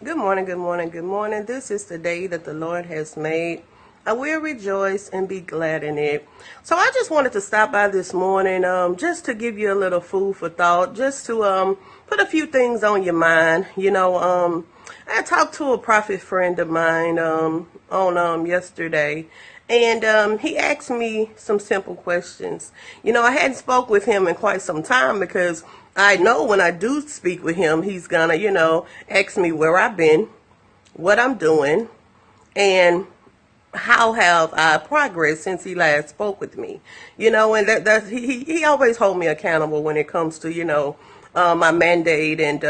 Good morning, good morning, good morning. This is the day that the Lord has made. I will rejoice and be glad in it. So I just wanted to stop by this morning, just to give you a little food for thought, just to put a few things on your mind. I talked to a prophet friend of mine on yesterday, and he asked me some simple questions. I hadn't spoke with him in quite some time because I know when I do speak with him, he's gonna, ask me where I've been, what I'm doing, and how have I progressed since he last spoke with me. And he always hold me accountable when it comes to, my mandate and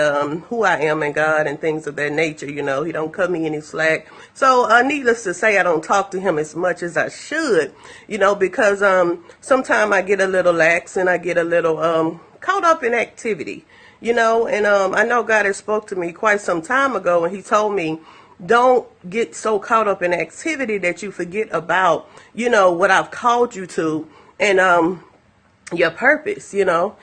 who I am in God and things of that nature. He don't cut me any slack. So needless to say, I don't talk to him as much as I should, because sometimes I get a little lax and I get a little caught up in activity, and I know God has spoke to me quite some time ago, and he told me, don't get so caught up in activity that you forget about, what I've called you to, and your purpose, and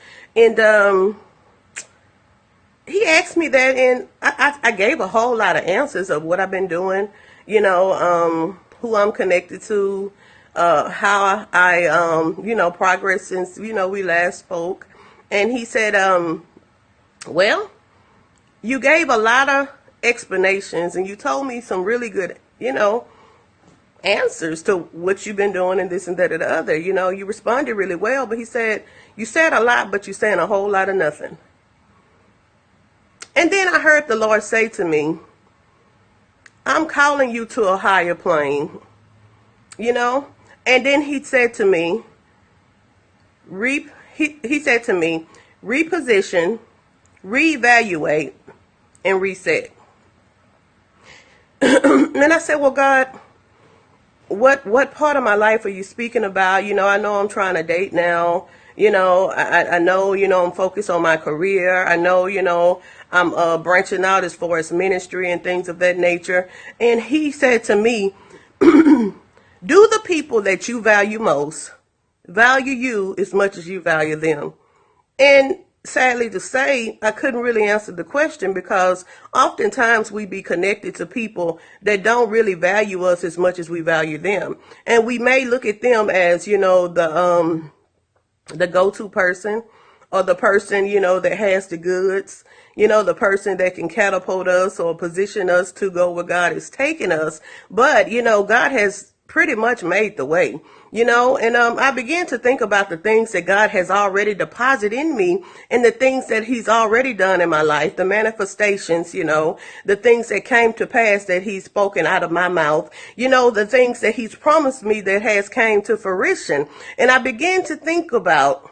he asked me that, and I gave a whole lot of answers of what I've been doing, who I'm connected to, how I progress since, we last spoke. And he said, well, you gave a lot of explanations and you told me some really good, answers to what you've been doing and this and that and the other. You responded really well, but he said, you said a lot, but you're saying a whole lot of nothing. And then I heard the Lord say to me, I'm calling you to a higher plane, And then he said to me, he said to me, reposition, reevaluate, and reset. And I said, well, God, what part of my life are you speaking about? I know I'm trying to date now. I know, I'm focused on my career. I know, I'm branching out as far as ministry and things of that nature. And he said to me, do the people that you value most value you as much as you value them? And sadly to say, I couldn't really answer the question because oftentimes we be connected to people that don't really value us as much as we value them. And we may look at them as, the go-to person, or the person, that has the goods, the person that can catapult us or position us to go where God is taking us. But, God has pretty much made the way, and I began to think about the things that God has already deposited in me and the things that he's already done in my life, the manifestations, the things that came to pass that he's spoken out of my mouth, the things that he's promised me that has came to fruition. And I began to think about,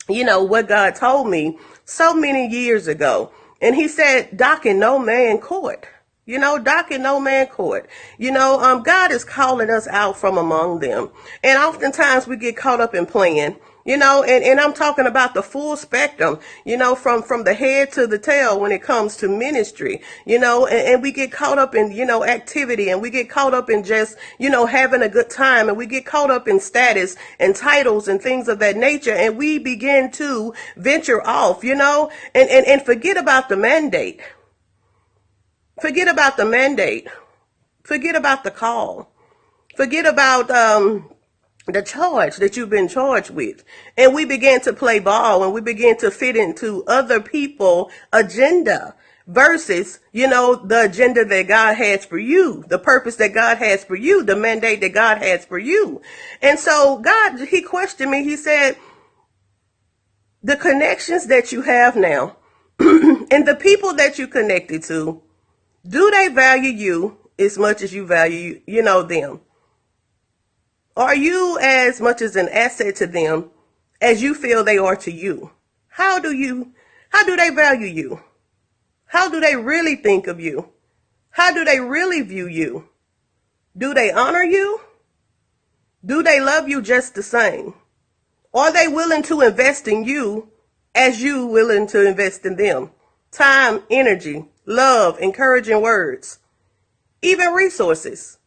what God told me so many years ago. And he said, dock in no man court. Dock in no man court. God is calling us out from among them. And oftentimes we get caught up in playing, and I'm talking about the full spectrum, from the head to the tail when it comes to ministry, and we get caught up in, activity, and we get caught up in just, having a good time, and we get caught up in status and titles and things of that nature. And we begin to venture off, and forget about the mandate. Forget about the mandate. Forget about the call. Forget about the charge that you've been charged with. And we begin to play ball and we begin to fit into other people's agenda versus, the agenda that God has for you, the purpose that God has for you, the mandate that God has for you. And so God, he questioned me. He said, the connections that you have now and the people that you connected to, do they value you as much as you value, them? Are you as much as an asset to them as you feel they are to you? How do they value you? How do they really think of you? How do they really view you? Do they honor you? Do they love you just the same? Are they willing to invest in you as you willing to invest in them? Time, energy, love, encouraging words, even resources.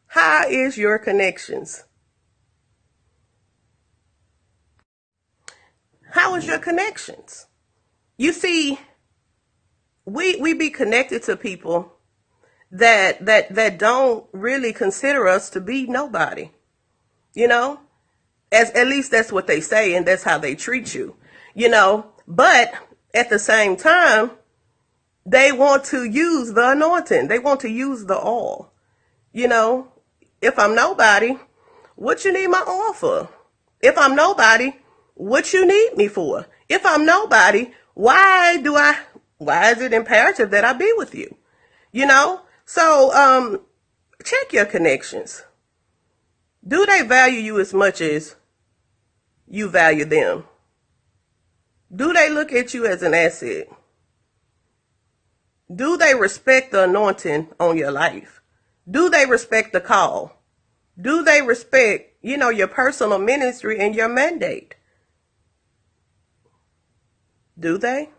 How is your connections? How is your connections? You see, we be connected to people that don't really consider us to be nobody, you know? As at least that's what they say, and that's how they treat you, you know? But at the same time, they want to use the anointing. They want to use the oil. You know, if I'm nobody, what you need my oil for? If I'm nobody, what you need me for? If I'm nobody, why is it imperative that I be with you? You know? So, check your connections. Do they value you as much as you value them? Do they look at you as an asset? Do they respect the anointing on your life? Do they respect the call? Do they respect, your personal ministry and your mandate? Do they?